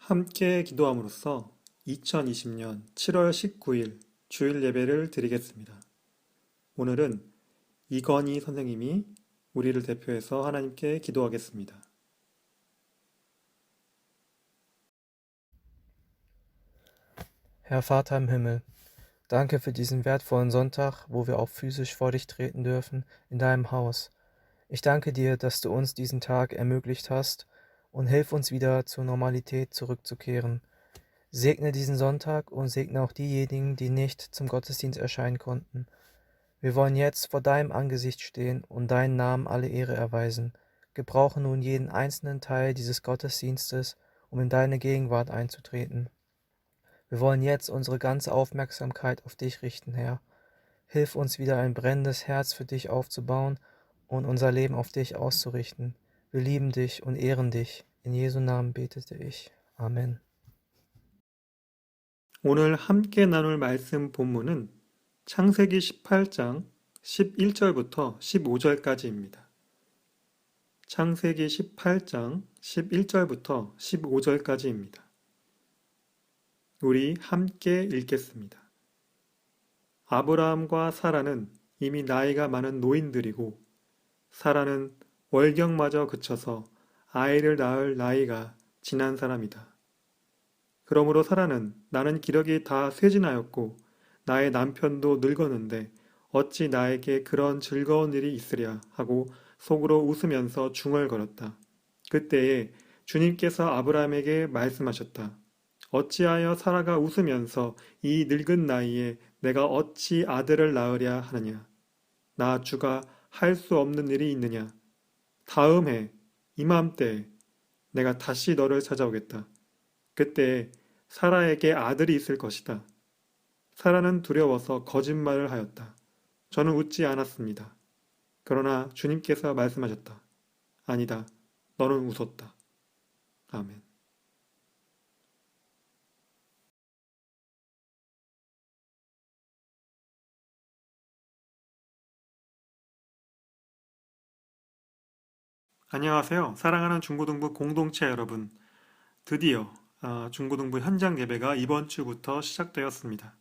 함께 기도함으로써 2020년 7월 19일 주일 예배를 드리겠습니다. 오늘은 이건희 선생님이 우리를 대표해서 하나님께 기도하겠습니다. Herr Vater im Himmel, danke für diesen wertvollen Sonntag, wo wir auch physisch vor dich treten dürfen, in deinem Haus. Ich danke dir, dass du uns diesen Tag ermöglicht hast und hilf uns wieder zur Normalität zurückzukehren. Segne diesen Sonntag und segne auch diejenigen, die nicht zum Gottesdienst erscheinen konnten. Wir wollen jetzt vor deinem Angesicht stehen und deinen Namen alle Ehre erweisen. Gebrauche nun jeden einzelnen Teil dieses Gottesdienstes, um in deine Gegenwart einzutreten. Wir wollen jetzt unsere ganze Aufmerksamkeit auf dich richten, Herr. Hilf uns wieder ein brennendes Herz für dich aufzubauen und unser Leben auf dich auszurichten. Wir lieben dich und ehren dich. In Jesu Namen betete ich. Amen. 오늘 함께 나눌 말씀 본문은 창세기 18장 11절부터 15절까지입니다. 창세기 18장 11절부터 15절까지입니다. 우리 함께 읽겠습니다. 아브라함과 사라는 이미 나이가 많은 노인들이고 사라는 월경마저 그쳐서 아이를 낳을 나이가 지난 사람이다. 그러므로 사라는 나는 기력이 다 쇠진하였고 나의 남편도 늙었는데 어찌 나에게 그런 즐거운 일이 있으랴 하고 속으로 웃으면서 중얼거렸다. 그때에 주님께서 아브라함에게 말씀하셨다. 어찌하여 사라가 웃으면서 이 늙은 나이에 내가 어찌 아들을 낳으랴 하느냐. 나 주가 할 수 없는 일이 있느냐. 다음 해 이맘때에 내가 다시 너를 찾아오겠다. 그때 사라에게 아들이 있을 것이다. 사라는 두려워서 거짓말을 하였다. 저는 웃지 않았습니다. 그러나 주님께서 말씀하셨다. 아니다. 너는 웃었다. 아멘. 안녕하세요. 사랑하는 중고등부 공동체 여러분. 드디어 중고등부 현장 예배가 이번 주부터 시작되었습니다.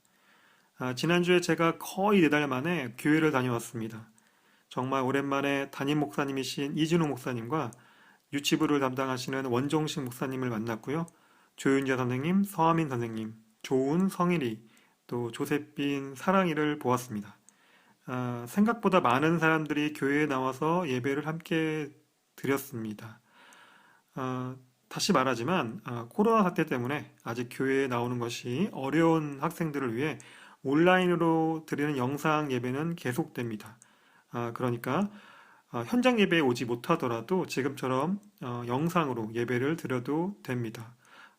지난주에 제가 거의 4달 만에 교회를 다녀왔습니다. 정말 오랜만에 담임 목사님이신 이진우 목사님과 유치부를 담당하시는 원종식 목사님을 만났고요. 조윤재 선생님, 서하민 선생님, 조은, 성일이, 또 조세빈, 사랑이를 보았습니다. 생각보다 많은 사람들이 교회에 나와서 예배를 함께 드렸습니다. 다시 말하지만 코로나 사태 때문에 아직 교회에 나오는 것이 어려운 학생들을 위해 온라인으로 드리는 영상 예배는 계속됩니다. 그러니까 현장 예배에 오지 못하더라도 지금처럼 영상으로 예배를 드려도 됩니다.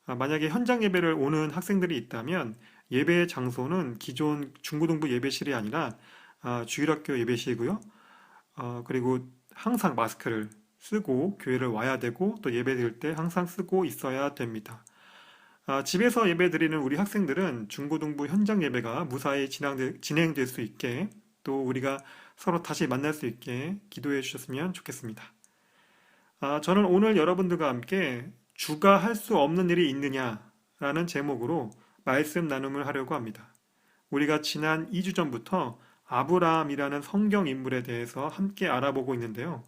만약에 현장 예배를 오는 학생들이 있다면 예배 장소는 기존 중고등부 예배실이 아니라 주일학교 예배실이고요. 그리고 항상 마스크를 쓰고 교회를 와야 되고 또 예배 드릴 때 항상 쓰고 있어야 됩니다. 집에서 예배 드리는 우리 학생들은 중고등부 현장 예배가 무사히 진행될 수 있게 또 우리가 서로 다시 만날 수 있게 기도해 주셨으면 좋겠습니다. 저는 오늘 여러분들과 함께 주가 할 수 없는 일이 있느냐라는 제목으로 말씀 나눔을 하려고 합니다. 우리가 지난 2주 전부터 아브라함이라는 성경 인물에 대해서 함께 알아보고 있는데요.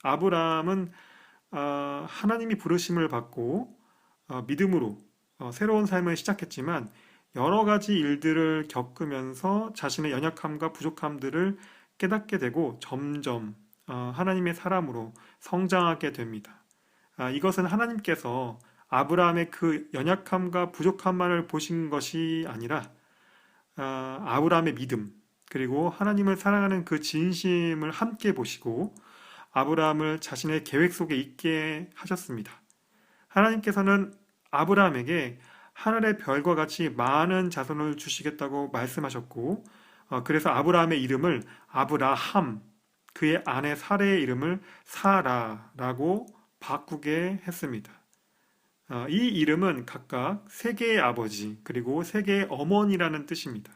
아브라함은 하나님이 부르심을 받고 믿음으로 새로운 삶을 시작했지만 여러 가지 일들을 겪으면서 자신의 연약함과 부족함들을 깨닫게 되고 점점 하나님의 사람으로 성장하게 됩니다. 이것은 하나님께서 아브라함의 그 연약함과 부족함만을 보신 것이 아니라 아브라함의 믿음 그리고 하나님을 사랑하는 그 진심을 함께 보시고 아브라함을 자신의 계획 속에 있게 하셨습니다. 하나님께서는 아브라함에게 하늘의 별과 같이 많은 자손을 주시겠다고 말씀하셨고 그래서 아브라함의 이름을 아브라함, 그의 아내 사레의 이름을 사라라고 바꾸게 했습니다. 이 이름은 각각 세계의 아버지 그리고 세계의 어머니라는 뜻입니다.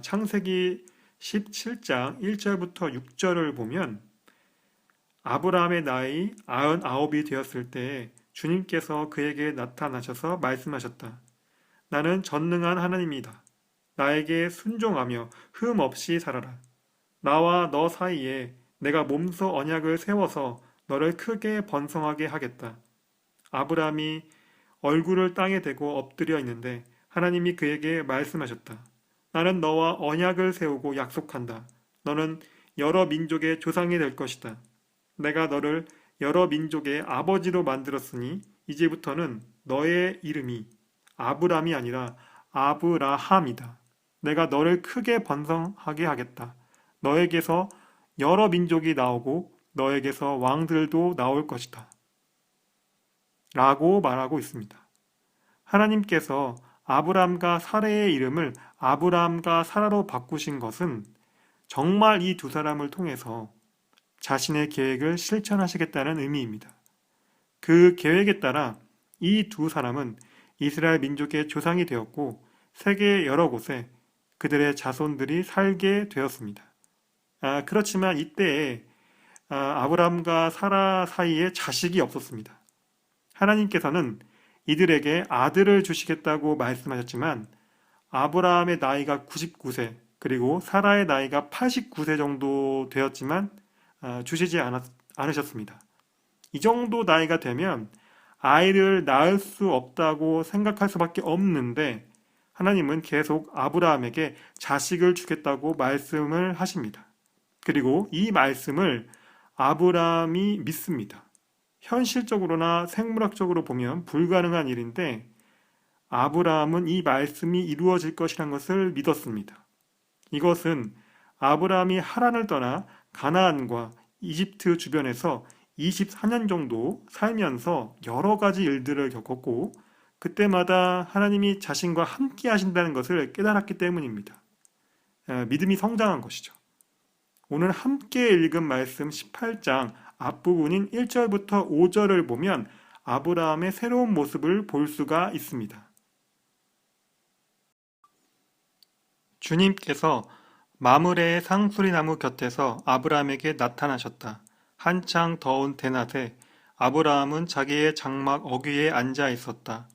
창세기 17장 1절부터 6절을 보면 아브라함의 나이 99이 되었을 때 주님께서 그에게 나타나셔서 말씀하셨다. 나는 전능한 하나님이다. 나에게 순종하며 흠 없이 살아라. 나와 너 사이에 내가 몸소 언약을 세워서 너를 크게 번성하게 하겠다. 아브라함이 얼굴을 땅에 대고 엎드려 있는데 하나님이 그에게 말씀하셨다. 나는 너와 언약을 세우고 약속한다. 너는 여러 민족의 조상이 될 것이다. 내가 너를 여러 민족의 아버지로 만들었으니 이제부터는 너의 이름이 아브람이 아니라 아브라함이다. 내가 너를 크게 번성하게 하겠다. 너에게서 여러 민족이 나오고 너에게서 왕들도 나올 것이다. 라고 말하고 있습니다. 하나님께서 아브람과 사레의 이름을 아브람과 사라로 바꾸신 것은 정말 이 두 사람을 통해서 자신의 계획을 실천하시겠다는 의미입니다. 그 계획에 따라 이 두 사람은 이스라엘 민족의 조상이 되었고 세계 여러 곳에 그들의 자손들이 살게 되었습니다. 그렇지만 이때에 아브람과 사라 사이에 자식이 없었습니다. 하나님께서는 이들에게 아들을 주시겠다고 말씀하셨지만 아브라함의 나이가 99세 그리고 사라의 나이가 89세 정도 되었지만 주시지 않으셨습니다. 이 정도 나이가 되면 아이를 낳을 수 없다고 생각할 수밖에 없는데 하나님은 계속 아브라함에게 자식을 주겠다고 말씀을 하십니다. 그리고 이 말씀을 아브라함이 믿습니다. 현실적으로나 생물학적으로 보면 불가능한 일인데 아브라함은 이 말씀이 이루어질 것이라는 것을 믿었습니다. 이것은 아브라함이 하란을 떠나 가나안과 이집트 주변에서 24년 정도 살면서 여러 가지 일들을 겪었고 그때마다 하나님이 자신과 함께 하신다는 것을 깨달았기 때문입니다. 믿음이 성장한 것이죠. 오늘 함께 읽은 말씀 18장 앞부분인 1절부터 5절을 보면 아브라함의 새로운 모습을 볼 수가 있습니다. 주님께서 마므레의 상수리나무 곁에서 아브라함에게 나타나셨다. 한창 더운 대낮에 아브라함은 자기의 장막 어귀에 앉아 있었다.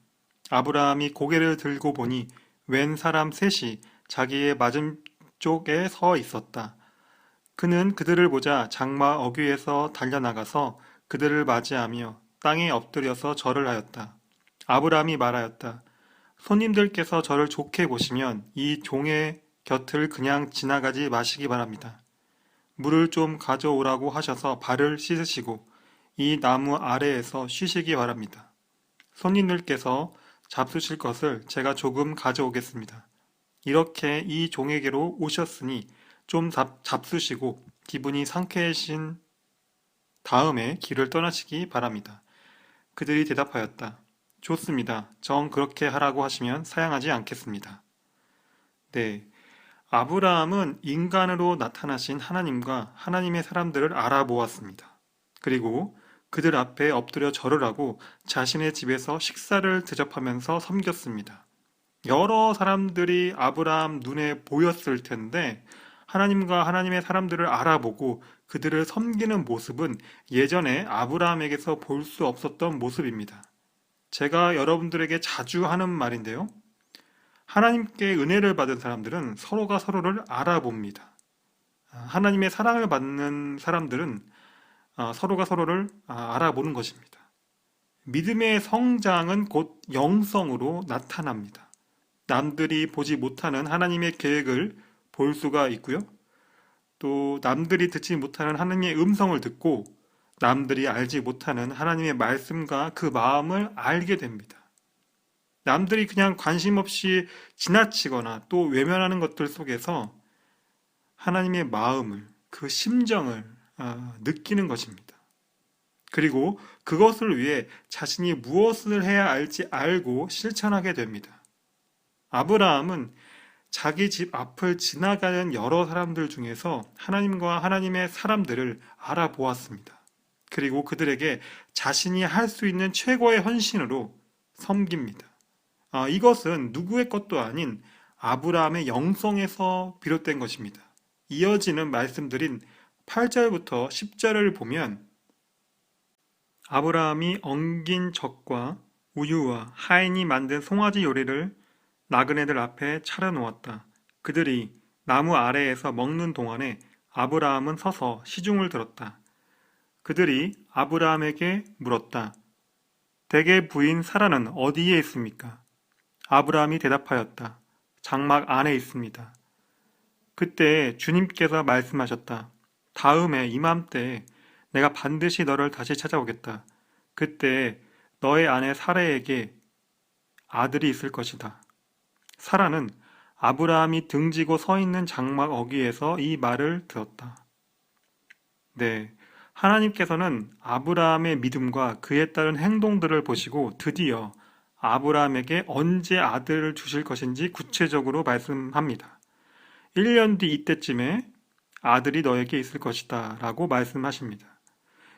아브라함이 고개를 들고 보니 웬 사람 셋이 자기의 맞은쪽에 서 있었다. 그는 그들을 보자 장막 어귀에서 달려나가서 그들을 맞이하며 땅에 엎드려서 절을 하였다. 아브라함이 말하였다. 손님들께서 저를 좋게 보시면 이 종의 곁을 그냥 지나가지 마시기 바랍니다. 물을 좀 가져오라고 하셔서 발을 씻으시고 이 나무 아래에서 쉬시기 바랍니다. 손님들께서 잡수실 것을 제가 조금 가져오겠습니다. 이렇게 이 종에게로 오셨으니 좀 잡수시고 기분이 상쾌해진 다음에 길을 떠나시기 바랍니다. 그들이 대답하였다. 좋습니다. 정 그렇게 하라고 하시면 사양하지 않겠습니다. 네, 아브라함은 인간으로 나타나신 하나님과 하나님의 사람들을 알아보았습니다. 그리고 그들 앞에 엎드려 절을 하고 자신의 집에서 식사를 대접하면서 섬겼습니다. 여러 사람들이 아브라함 눈에 보였을 텐데 하나님과 하나님의 사람들을 알아보고 그들을 섬기는 모습은 예전에 아브라함에게서 볼 수 없었던 모습입니다. 제가 여러분들에게 자주 하는 말인데요. 하나님께 은혜를 받은 사람들은 서로가 서로를 알아봅니다. 하나님의 사랑을 받는 사람들은 서로가 서로를 알아보는 것입니다. 믿음의 성장은 곧 영성으로 나타납니다. 남들이 보지 못하는 하나님의 계획을 볼 수가 있고요. 또 남들이 듣지 못하는 하나님의 음성을 듣고 남들이 알지 못하는 하나님의 말씀과 그 마음을 알게 됩니다. 남들이 그냥 관심 없이 지나치거나 또 외면하는 것들 속에서 하나님의 마음을, 그 심정을 느끼는 것입니다. 그리고 그것을 위해 자신이 무엇을 해야 할지 알고 실천하게 됩니다. 아브라함은 자기 집 앞을 지나가는 여러 사람들 중에서 하나님과 하나님의 사람들을 알아보았습니다. 그리고 그들에게 자신이 할 수 있는 최고의 헌신으로 섬깁니다. 이것은 누구의 것도 아닌 아브라함의 영성에서 비롯된 것입니다. 이어지는 말씀드린 8절부터 10절을 보면 아브라함이 엉긴 젖과 우유와 하인이 만든 송아지 요리를 나그네들 앞에 차려놓았다. 그들이 나무 아래에서 먹는 동안에 아브라함은 서서 시중을 들었다. 그들이 아브라함에게 물었다. 대개 부인 사라는 어디에 있습니까? 아브라함이 대답하였다. 장막 안에 있습니다. 그때 주님께서 말씀하셨다. 다음에 이맘때 내가 반드시 너를 다시 찾아오겠다. 그때 너의 아내 사라에게 아들이 있을 것이다. 사라는 아브라함이 등지고 서 있는 장막 어귀에서 이 말을 들었다. 네. 하나님께서는 아브라함의 믿음과 그에 따른 행동들을 보시고 드디어 아브라함에게 언제 아들을 주실 것인지 구체적으로 말씀합니다. 1년 뒤 이때쯤에 아들이 너에게 있을 것이다 라고 말씀하십니다.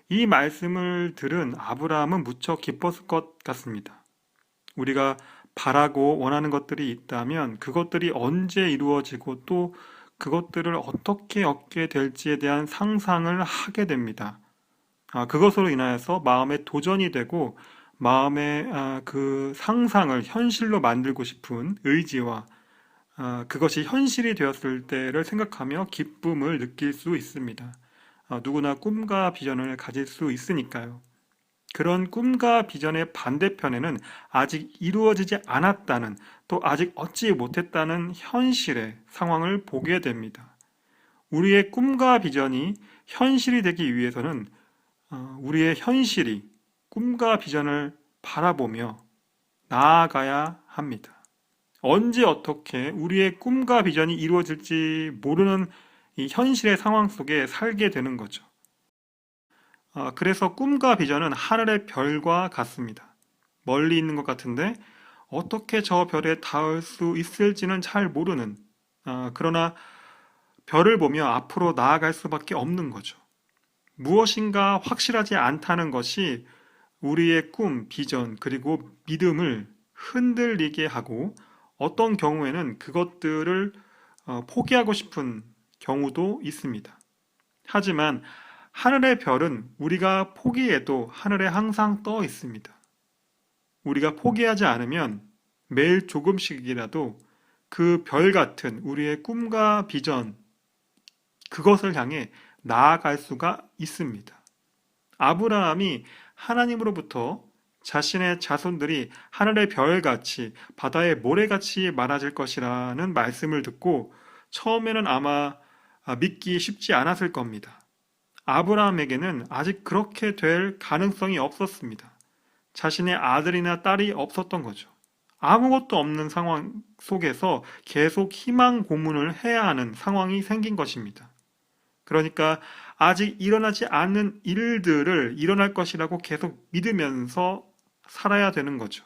이 말씀을 들은 아브라함은 무척 기뻤을 것 같습니다. 우리가 바라고 원하는 것들이 있다면 그것들이 언제 이루어지고 또 그것들을 어떻게 얻게 될지에 대한 상상을 하게 됩니다. 그것으로 인하여서 마음에 도전이 되고 마음의 그 상상을 현실로 만들고 싶은 의지와 그것이 현실이 되었을 때를 생각하며 기쁨을 느낄 수 있습니다. 누구나 꿈과 비전을 가질 수 있으니까요. 그런 꿈과 비전의 반대편에는 아직 이루어지지 않았다는 또 아직 얻지 못했다는 현실의 상황을 보게 됩니다. 우리의 꿈과 비전이 현실이 되기 위해서는 우리의 현실이 꿈과 비전을 바라보며 나아가야 합니다. 언제 어떻게 우리의 꿈과 비전이 이루어질지 모르는 이 현실의 상황 속에 살게 되는 거죠. 그래서 꿈과 비전은 하늘의 별과 같습니다. 멀리 있는 것 같은데 어떻게 저 별에 닿을 수 있을지는 잘 모르는 그러나 별을 보며 앞으로 나아갈 수밖에 없는 거죠. 무엇인가 확실하지 않다는 것이 우리의 꿈, 비전, 그리고 믿음을 흔들리게 하고 어떤 경우에는 그것들을 포기하고 싶은 경우도 있습니다. 하지만 하늘의 별은 우리가 포기해도 하늘에 항상 떠 있습니다. 우리가 포기하지 않으면 매일 조금씩이라도 그 별 같은 우리의 꿈과 비전, 그것을 향해 나아갈 수가 있습니다. 아브라함이 하나님으로부터 자신의 자손들이 하늘의 별같이 바다의 모래같이 많아질 것이라는 말씀을 듣고 처음에는 아마 믿기 쉽지 않았을 겁니다. 아브라함에게는 아직 그렇게 될 가능성이 없었습니다. 자신의 아들이나 딸이 없었던 거죠. 아무것도 없는 상황 속에서 계속 희망 고문을 해야 하는 상황이 생긴 것입니다. 그러니까 아직 일어나지 않는 일들을 일어날 것이라고 계속 믿으면서 살아야 되는 거죠.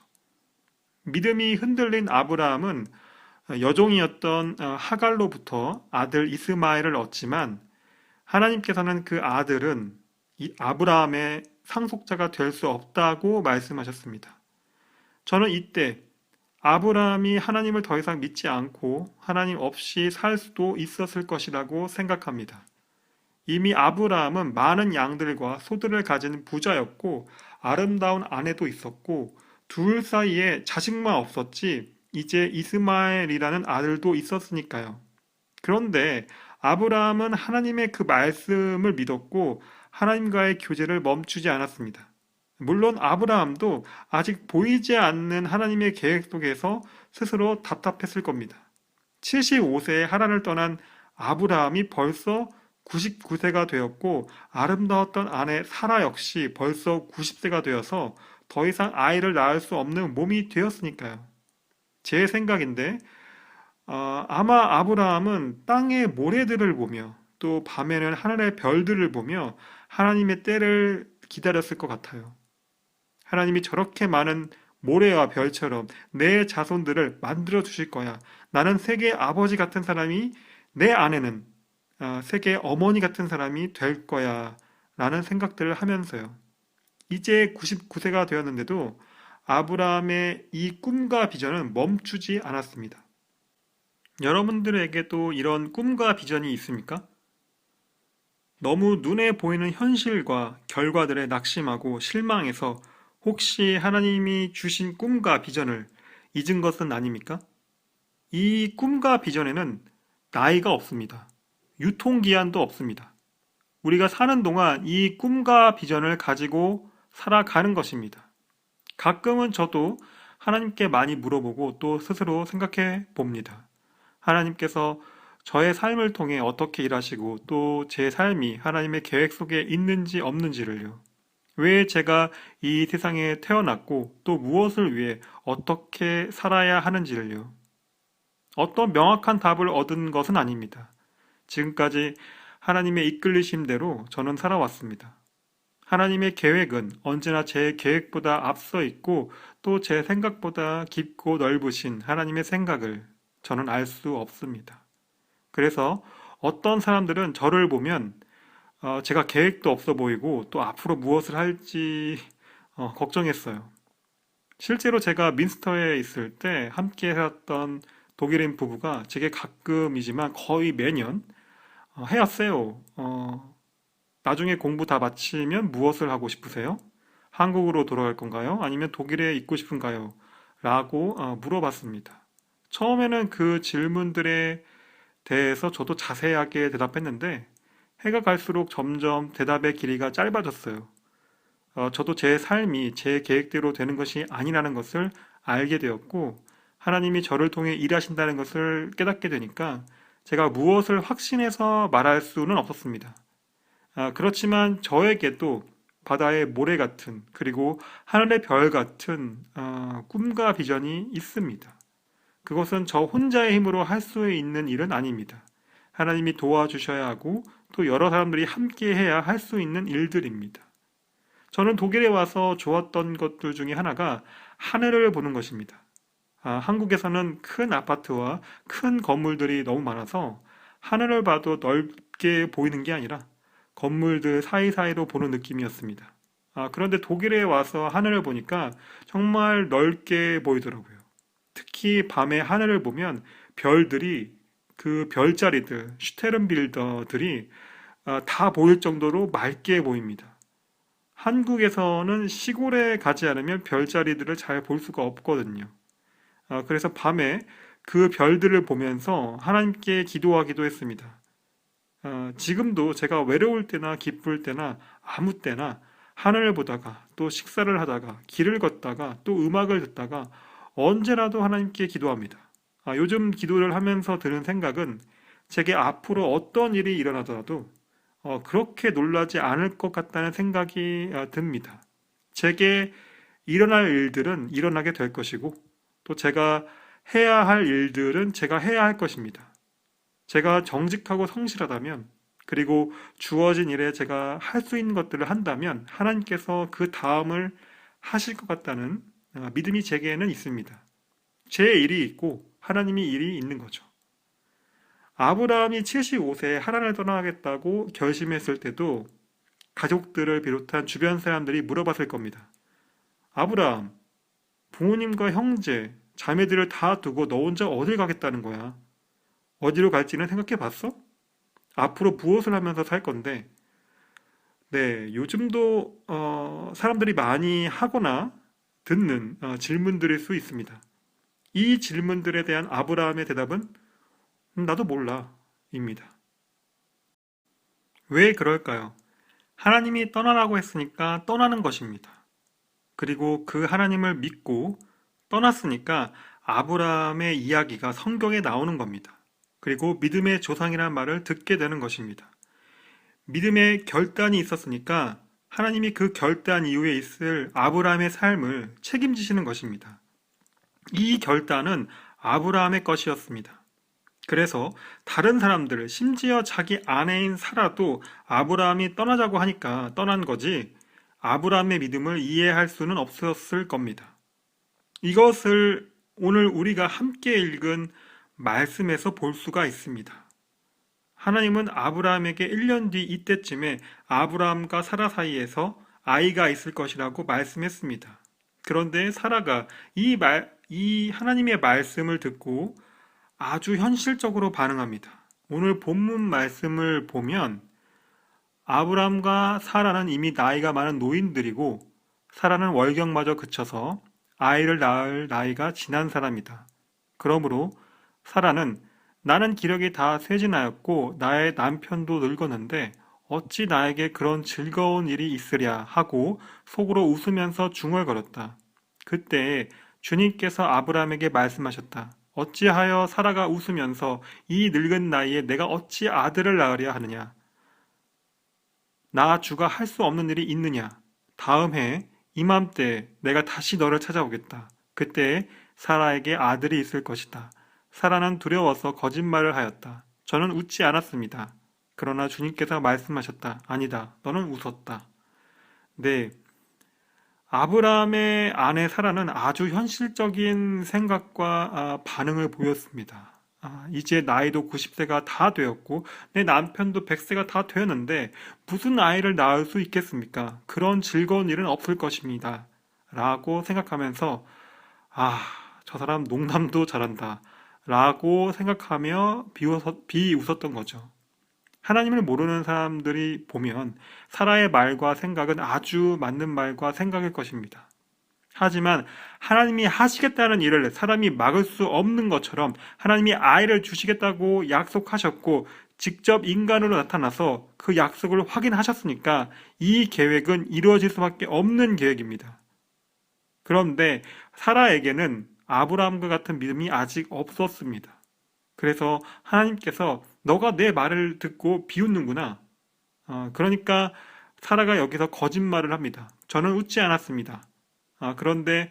믿음이 흔들린 아브라함은 여종이었던 하갈로부터 아들 이스마엘을 얻지만 하나님께서는 그 아들은 이 아브라함의 상속자가 될 수 없다고 말씀하셨습니다. 저는 이때 아브라함이 하나님을 더 이상 믿지 않고 하나님 없이 살 수도 있었을 것이라고 생각합니다. 이미 아브라함은 많은 양들과 소들을 가진 부자였고 아름다운 아내도 있었고 둘 사이에 자식만 없었지 이제 이스마엘이라는 아들도 있었으니까요. 그런데 아브라함은 하나님의 그 말씀을 믿었고 하나님과의 교제를 멈추지 않았습니다. 물론 아브라함도 아직 보이지 않는 하나님의 계획 속에서 스스로 답답했을 겁니다. 75세에 하란을 떠난 아브라함이 벌써 99세가 되었고 아름다웠던 아내 사라 역시 벌써 90세가 되어서 더 이상 아이를 낳을 수 없는 몸이 되었으니까요. 제 생각인데 아마 아브라함은 땅의 모래들을 보며 또 밤에는 하늘의 별들을 보며 하나님의 때를 기다렸을 것 같아요. 하나님이 저렇게 많은 모래와 별처럼 내 자손들을 만들어 주실 거야. 나는 세계의 아버지 같은 사람이, 내 아내는 세계의 어머니 같은 사람이 될 거야 라는 생각들을 하면서요. 이제 99세가 되었는데도 아브라함의 이 꿈과 비전은 멈추지 않았습니다. 여러분들에게도 이런 꿈과 비전이 있습니까? 너무 눈에 보이는 현실과 결과들에 낙심하고 실망해서 혹시 하나님이 주신 꿈과 비전을 잊은 것은 아닙니까? 이 꿈과 비전에는 나이가 없습니다. 유통기한도 없습니다. 우리가 사는 동안 이 꿈과 비전을 가지고 살아가는 것입니다. 가끔은 저도 하나님께 많이 물어보고 또 스스로 생각해 봅니다. 하나님께서 저의 삶을 통해 어떻게 일하시고 또 제 삶이 하나님의 계획 속에 있는지 없는지를요. 왜 제가 이 세상에 태어났고 또 무엇을 위해 어떻게 살아야 하는지를요. 어떤 명확한 답을 얻은 것은 아닙니다. 지금까지 하나님의 이끌리심대로 저는 살아왔습니다. 하나님의 계획은 언제나 제 계획보다 앞서 있고 또 제 생각보다 깊고 넓으신 하나님의 생각을 저는 알 수 없습니다. 그래서 어떤 사람들은 저를 보면 제가 계획도 없어 보이고 또 앞으로 무엇을 할지 걱정했어요. 실제로 제가 민스터에 있을 때 함께 살았던 독일인 부부가 제게 가끔이지만 거의 매년 해왔어요. 나중에 공부 다 마치면 무엇을 하고 싶으세요? 한국으로 돌아갈 건가요? 아니면 독일에 있고 싶은가요? 라고 물어봤습니다. 처음에는 그 질문들에 대해서 저도 자세하게 대답했는데 해가 갈수록 점점 대답의 길이가 짧아졌어요. 저도 제 삶이 제 계획대로 되는 것이 아니라는 것을 알게 되었고 하나님이 저를 통해 일하신다는 것을 깨닫게 되니까 제가 무엇을 확신해서 말할 수는 없었습니다. 그렇지만 저에게도 바다의 모래 같은 그리고 하늘의 별 같은 꿈과 비전이 있습니다. 그것은 저 혼자의 힘으로 할 수 있는 일은 아닙니다. 하나님이 도와주셔야 하고 또 여러 사람들이 함께 해야 할 수 있는 일들입니다. 저는 독일에 와서 좋았던 것들 중에 하나가 하늘을 보는 것입니다. 한국에서는 큰 아파트와 큰 건물들이 너무 많아서 하늘을 봐도 넓게 보이는 게 아니라 건물들 사이사이로 보는 느낌이었습니다. 그런데 독일에 와서 하늘을 보니까 정말 넓게 보이더라고요. 특히 밤에 하늘을 보면 별들이 그 별자리들, 슈테른빌더들이 다 보일 정도로 맑게 보입니다. 한국에서는 시골에 가지 않으면 별자리들을 잘 볼 수가 없거든요. 그래서 밤에 그 별들을 보면서 하나님께 기도하기도 했습니다. 지금도 제가 외로울 때나 기쁠 때나 아무 때나 하늘을 보다가 또 식사를 하다가 길을 걷다가 또 음악을 듣다가 언제라도 하나님께 기도합니다. 요즘 기도를 하면서 드는 생각은 제게 앞으로 어떤 일이 일어나더라도 그렇게 놀라지 않을 것 같다는 생각이 듭니다. 제게 일어날 일들은 일어나게 될 것이고 또 제가 해야 할 일들은 제가 해야 할 것입니다. 제가 정직하고 성실하다면 그리고 주어진 일에 제가 할 수 있는 것들을 한다면 하나님께서 그 다음을 하실 것 같다는 믿음이 제게는 있습니다. 제 일이 있고 하나님이 일이 있는 거죠. 아브라함이 75세에 하란을 떠나겠다고 결심했을 때도 가족들을 비롯한 주변 사람들이 물어봤을 겁니다. 아브라함, 부모님과 형제, 자매들을 다 두고 너 혼자 어딜 가겠다는 거야? 어디로 갈지는 생각해 봤어? 앞으로 무엇을 하면서 살 건데? 네, 요즘도 사람들이 많이 하거나 듣는 질문들일 수 있습니다. 이 질문들에 대한 아브라함의 대답은 나도 몰라 입니다. 왜 그럴까요? 하나님이 떠나라고 했으니까 떠나는 것입니다. 그리고 그 하나님을 믿고 떠났으니까 아브라함의 이야기가 성경에 나오는 겁니다. 그리고 믿음의 조상이라는 말을 듣게 되는 것입니다. 믿음의 결단이 있었으니까 하나님이 그 결단 이후에 있을 아브라함의 삶을 책임지시는 것입니다. 이 결단은 아브라함의 것이었습니다. 그래서 다른 사람들, 심지어 자기 아내인 사라도 아브라함이 떠나자고 하니까 떠난 거지 아브라함의 믿음을 이해할 수는 없었을 겁니다. 이것을 오늘 우리가 함께 읽은 말씀에서 볼 수가 있습니다. 하나님은 아브라함에게 1년 뒤 이때쯤에 아브라함과 사라 사이에서 아이가 있을 것이라고 말씀했습니다. 그런데 사라가 이 하나님의 말씀을 듣고 아주 현실적으로 반응합니다. 오늘 본문 말씀을 보면 아브람과 사라는 이미 나이가 많은 노인들이고 사라는 월경마저 그쳐서 아이를 낳을 나이가 지난 사람이다. 그러므로 사라는 나는 기력이 다 쇠진하였고 나의 남편도 늙었는데 어찌 나에게 그런 즐거운 일이 있으랴 하고 속으로 웃으면서 중얼거렸다. 그때 주님께서 아브람에게 말씀하셨다. 어찌하여 사라가 웃으면서 이 늙은 나이에 내가 어찌 아들을 낳으랴 하느냐? 나 주가 할 수 없는 일이 있느냐? 다음 해 이맘때 내가 다시 너를 찾아오겠다. 그때 사라에게 아들이 있을 것이다. 사라는 두려워서 거짓말을 하였다. 저는 웃지 않았습니다. 그러나 주님께서 말씀하셨다. 아니다. 너는 웃었다. 네. 아브라함의 아내 사라는 아주 현실적인 생각과 반응을 보였습니다. 이제 나이도 90세가 다 되었고 내 남편도 100세가 다 되었는데 무슨 아이를 낳을 수 있겠습니까? 그런 즐거운 일은 없을 것입니다. 라고 생각하면서 저 사람 농담도 잘한다. 라고 생각하며 비웃었던 거죠. 하나님을 모르는 사람들이 보면 사라의 말과 생각은 아주 맞는 말과 생각일 것입니다. 하지만 하나님이 하시겠다는 일을 사람이 막을 수 없는 것처럼 하나님이 아이를 주시겠다고 약속하셨고 직접 인간으로 나타나서 그 약속을 확인하셨으니까 이 계획은 이루어질 수밖에 없는 계획입니다. 그런데 사라에게는 아브라함과 같은 믿음이 아직 없었습니다. 그래서 하나님께서 너가 내 말을 듣고 비웃는구나. 그러니까 사라가 여기서 거짓말을 합니다. 저는 웃지 않았습니다. 그런데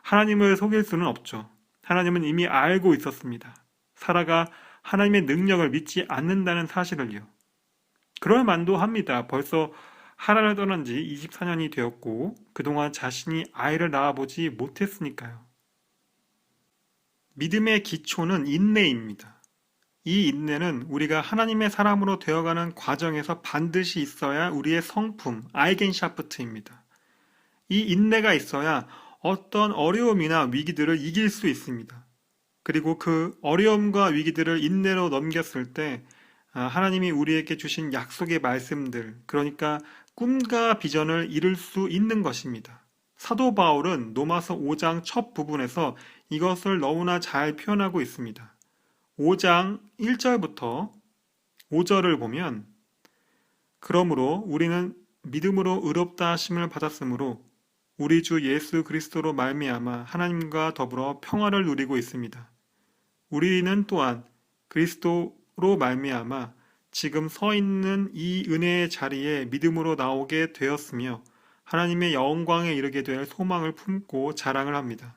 하나님을 속일 수는 없죠. 하나님은 이미 알고 있었습니다. 사라가 하나님의 능력을 믿지 않는다는 사실을요. 그럴 만도 합니다. 벌써 하나님을 떠난 지 24년이 되었고 그동안 자신이 아이를 낳아보지 못했으니까요. 믿음의 기초는 인내입니다. 이 인내는 우리가 하나님의 사람으로 되어가는 과정에서 반드시 있어야 우리의 성품, 아이겐샤프트입니다. 이 인내가 있어야 어떤 어려움이나 위기들을 이길 수 있습니다. 그리고 그 어려움과 위기들을 인내로 넘겼을 때 하나님이 우리에게 주신 약속의 말씀들, 그러니까 꿈과 비전을 이룰 수 있는 것입니다. 사도 바울은 로마서 5장 첫 부분에서 이것을 너무나 잘 표현하고 있습니다. 5장 1절부터 5절을 보면 그러므로 우리는 믿음으로 의롭다 하심을 받았으므로 우리 주 예수 그리스도로 말미암아 하나님과 더불어 평화를 누리고 있습니다. 우리는 또한 그리스도로 말미암아 지금 서 있는 이 은혜의 자리에 믿음으로 나오게 되었으며 하나님의 영광에 이르게 될 소망을 품고 자랑을 합니다.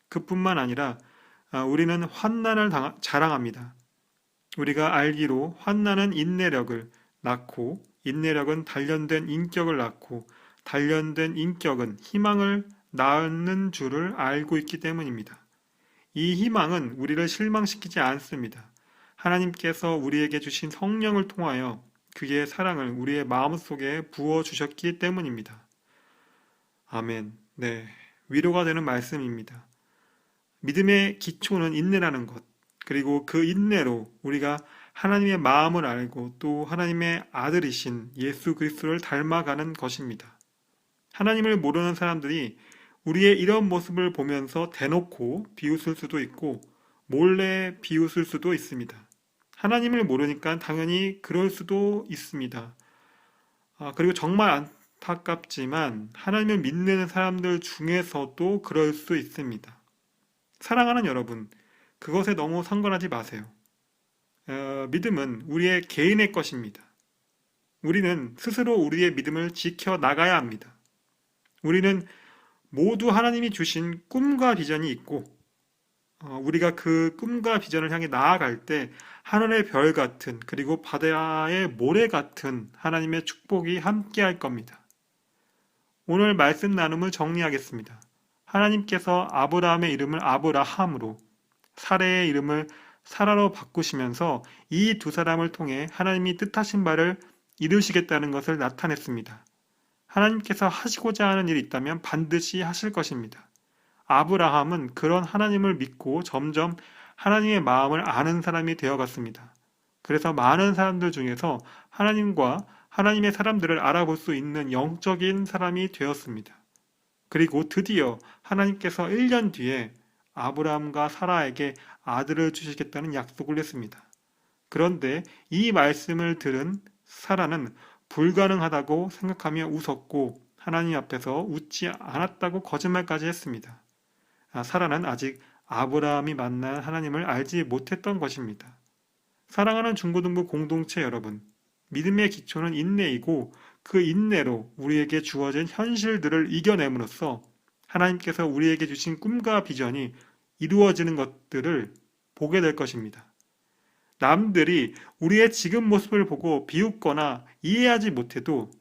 그뿐만 아니라 우리는 환난을 자랑합니다. 우리가 알기로 환난은 인내력을 낳고 인내력은 단련된 인격을 낳고 단련된 인격은 희망을 낳는 줄을 알고 있기 때문입니다. 이 희망은 우리를 실망시키지 않습니다. 하나님께서 우리에게 주신 성령을 통하여 그의 사랑을 우리의 마음속에 부어주셨기 때문입니다. 아멘. 네, 위로가 되는 말씀입니다. 믿음의 기초는 인내라는 것, 그리고 그 인내로 우리가 하나님의 마음을 알고 또 하나님의 아들이신 예수 그리스도를 닮아가는 것입니다. 하나님을 모르는 사람들이 우리의 이런 모습을 보면서 대놓고 비웃을 수도 있고 몰래 비웃을 수도 있습니다. 하나님을 모르니까 당연히 그럴 수도 있습니다. 그리고 정말 안타깝지만 하나님을 믿는 사람들 중에서도 그럴 수 있습니다. 사랑하는 여러분, 그것에 너무 상관하지 마세요. 믿음은 우리의 개인의 것입니다. 우리는 스스로 우리의 믿음을 지켜나가야 합니다. 우리는 모두 하나님이 주신 꿈과 비전이 있고 우리가 그 꿈과 비전을 향해 나아갈 때 하늘의 별 같은 그리고 바다의 모래 같은 하나님의 축복이 함께 할 겁니다. 오늘 말씀 나눔을 정리하겠습니다. 하나님께서 아브라함의 이름을 아브라함으로 사레의 이름을 사라로 바꾸시면서 이 두 사람을 통해 하나님이 뜻하신 바를 이루시겠다는 것을 나타냈습니다. 하나님께서 하시고자 하는 일이 있다면 반드시 하실 것입니다. 아브라함은 그런 하나님을 믿고 점점 하나님의 마음을 아는 사람이 되어갔습니다. 그래서 많은 사람들 중에서 하나님과 하나님의 사람들을 알아볼 수 있는 영적인 사람이 되었습니다. 그리고 드디어 하나님께서 1년 뒤에 아브라함과 사라에게 아들을 주시겠다는 약속을 했습니다. 그런데 이 말씀을 들은 사라는 불가능하다고 생각하며 웃었고 하나님 앞에서 웃지 않았다고 거짓말까지 했습니다. 사라는 아직 아브라함이 만난 하나님을 알지 못했던 것입니다. 사랑하는 중고등부 공동체 여러분, 믿음의 기초는 인내이고 그 인내로 우리에게 주어진 현실들을 이겨냄으로써 하나님께서 우리에게 주신 꿈과 비전이 이루어지는 것들을 보게 될 것입니다. 남들이 우리의 지금 모습을 보고 비웃거나 이해하지 못해도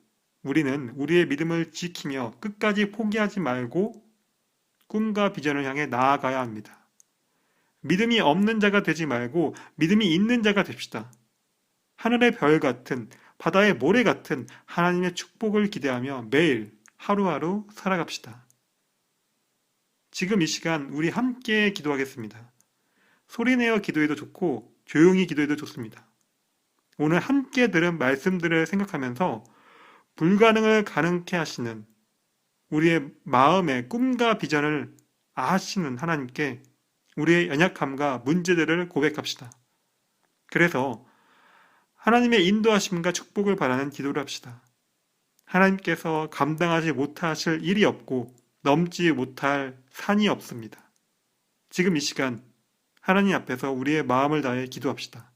우리는 우리의 믿음을 지키며 끝까지 포기하지 말고 꿈과 비전을 향해 나아가야 합니다. 믿음이 없는 자가 되지 말고 믿음이 있는 자가 됩시다. 하늘의 별 같은 바다의 모래 같은 하나님의 축복을 기대하며 매일 하루하루 살아갑시다. 지금 이 시간 우리 함께 기도하겠습니다. 소리내어 기도해도 좋고 조용히 기도해도 좋습니다. 오늘 함께 들은 말씀들을 생각하면서 불가능을 가능케 하시는 우리의 마음의 꿈과 비전을 아시는 하나님께 우리의 연약함과 문제들을 고백합시다. 그래서 하나님의 인도하심과 축복을 바라는 기도를 합시다. 하나님께서 감당하지 못하실 일이 없고 넘지 못할 산이 없습니다. 지금 이 시간 하나님 앞에서 우리의 마음을 다해 기도합시다.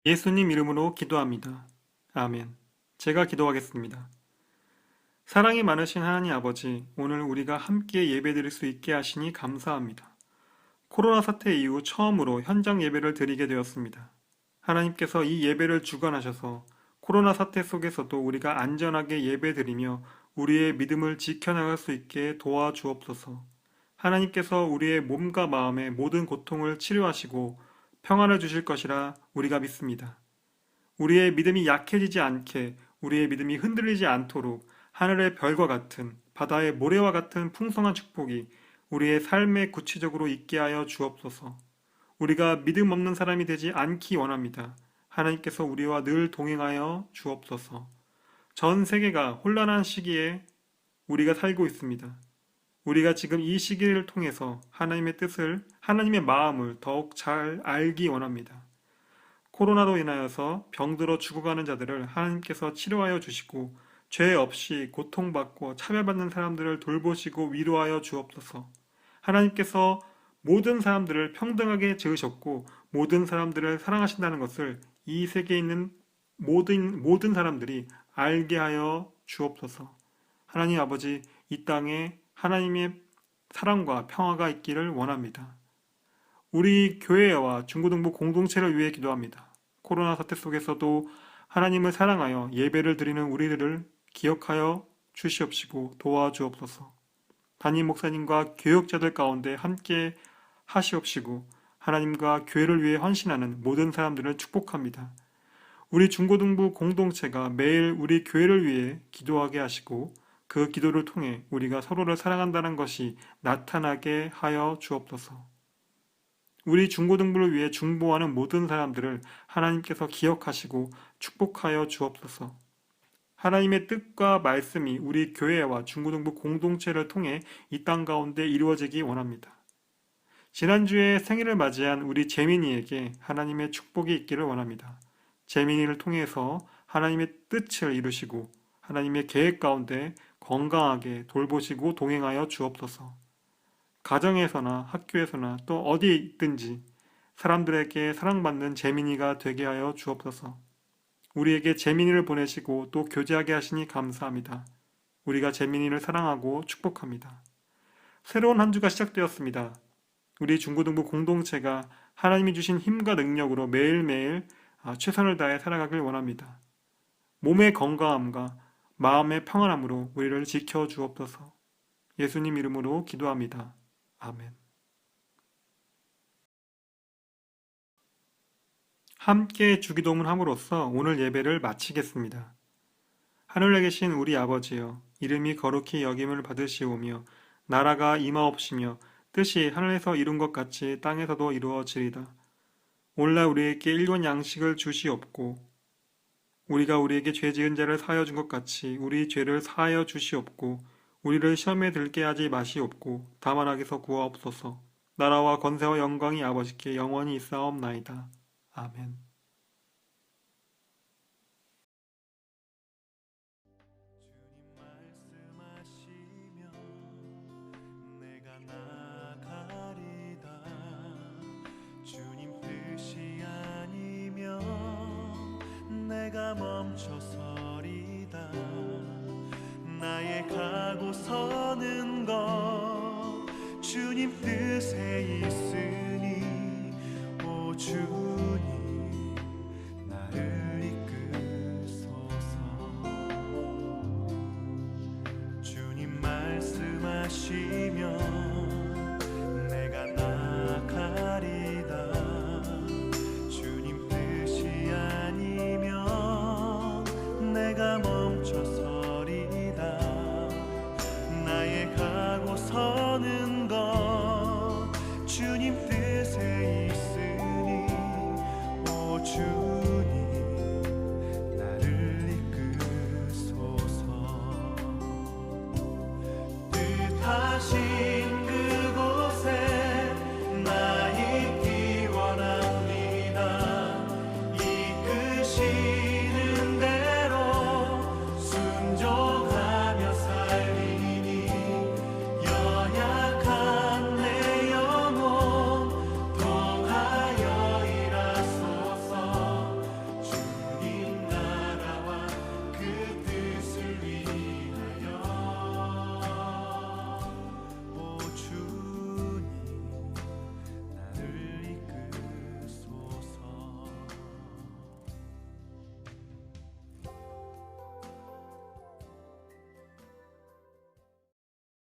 예수님 이름으로 기도합니다. 아멘. 제가 기도하겠습니다. 사랑이 많으신 하나님 아버지, 오늘 우리가 함께 예배드릴 수 있게 하시니 감사합니다. 코로나 사태 이후 처음으로 현장 예배를 드리게 되었습니다. 하나님께서 이 예배를 주관하셔서 코로나 사태 속에서도 우리가 안전하게 예배드리며 우리의 믿음을 지켜나갈 수 있게 도와주옵소서. 하나님께서 우리의 몸과 마음의 모든 고통을 치료하시고 평안을 주실 것이라 우리가 믿습니다. 우리의 믿음이 약해지지 않게, 우리의 믿음이 흔들리지 않도록 하늘의 별과 같은, 바다의 모래와 같은 풍성한 축복이 우리의 삶에 구체적으로 있게 하여 주옵소서. 우리가 믿음 없는 사람이 되지 않기 원합니다. 하나님께서 우리와 늘 동행하여 주옵소서. 전 세계가 혼란한 시기에 우리가 살고 있습니다. 우리가 지금 이 시기를 통해서 하나님의 뜻을, 하나님의 마음을 더욱 잘 알기 원합니다. 코로나로 인하여서 병들어 죽어가는 자들을 하나님께서 치료하여 주시고 죄 없이 고통받고 차별받는 사람들을 돌보시고 위로하여 주옵소서. 하나님께서 모든 사람들을 평등하게 지으셨고 모든 사람들을 사랑하신다는 것을 이 세계에 있는 모든 사람들이 알게 하여 주옵소서. 하나님 아버지, 이 땅에 하나님의 사랑과 평화가 있기를 원합니다. 우리 교회와 중고등부 공동체를 위해 기도합니다. 코로나 사태 속에서도 하나님을 사랑하여 예배를 드리는 우리들을 기억하여 주시옵시고 도와주옵소서. 담임 목사님과 교역자들 가운데 함께 하시옵시고 하나님과 교회를 위해 헌신하는 모든 사람들을 축복합니다. 우리 중고등부 공동체가 매일 우리 교회를 위해 기도하게 하시고 그 기도를 통해 우리가 서로를 사랑한다는 것이 나타나게 하여 주옵소서. 우리 중고등부를 위해 중보하는 모든 사람들을 하나님께서 기억하시고 축복하여 주옵소서. 하나님의 뜻과 말씀이 우리 교회와 중고등부 공동체를 통해 이 땅 가운데 이루어지기 원합니다. 지난주에 생일을 맞이한 우리 재민이에게 하나님의 축복이 있기를 원합니다. 재민이를 통해서 하나님의 뜻을 이루시고 하나님의 계획 가운데 건강하게 돌보시고 동행하여 주옵소서. 가정에서나 학교에서나 또 어디에 있든지 사람들에게 사랑받는 재민이가 되게 하여 주옵소서. 우리에게 재민이를 보내시고 또 교제하게 하시니 감사합니다. 우리가 재민이를 사랑하고 축복합니다. 새로운 한 주가 시작되었습니다. 우리 중고등부 공동체가 하나님이 주신 힘과 능력으로 매일매일 최선을 다해 살아가길 원합니다. 몸의 건강함과 마음의 평안함으로 우리를 지켜주옵소서. 예수님 이름으로 기도합니다. 아멘. 함께 주기도문 함으로써 오늘 예배를 마치겠습니다. 하늘에 계신 우리 아버지여, 이름이 거룩히 여김을 받으시오며 나라가 임하옵시며 뜻이 하늘에서 이룬 것 같이 땅에서도 이루어지리다. 오늘날 우리에게 일용 양식을 주시옵고 우리가 우리에게 죄 지은 자를 사하여 준 것 같이 우리 죄를 사하여 주시옵고 우리를 시험에 들게 하지 마시옵고 다만 악에서 구하옵소서. 나라와 권세와 영광이 아버지께 영원히 있사옵나이다. 아멘. 내가 멈춰서리다. 나의 가고 서는 것 주님 뜻에 있으니 오 주님 나를 이끄소서. 주님 말씀하시면 내가 나가리다. 내가 멈춰서리다. 나의 가고 서는 것 주님 뜻에 있으니 오 주님 나를 이끄소서. 뜻하시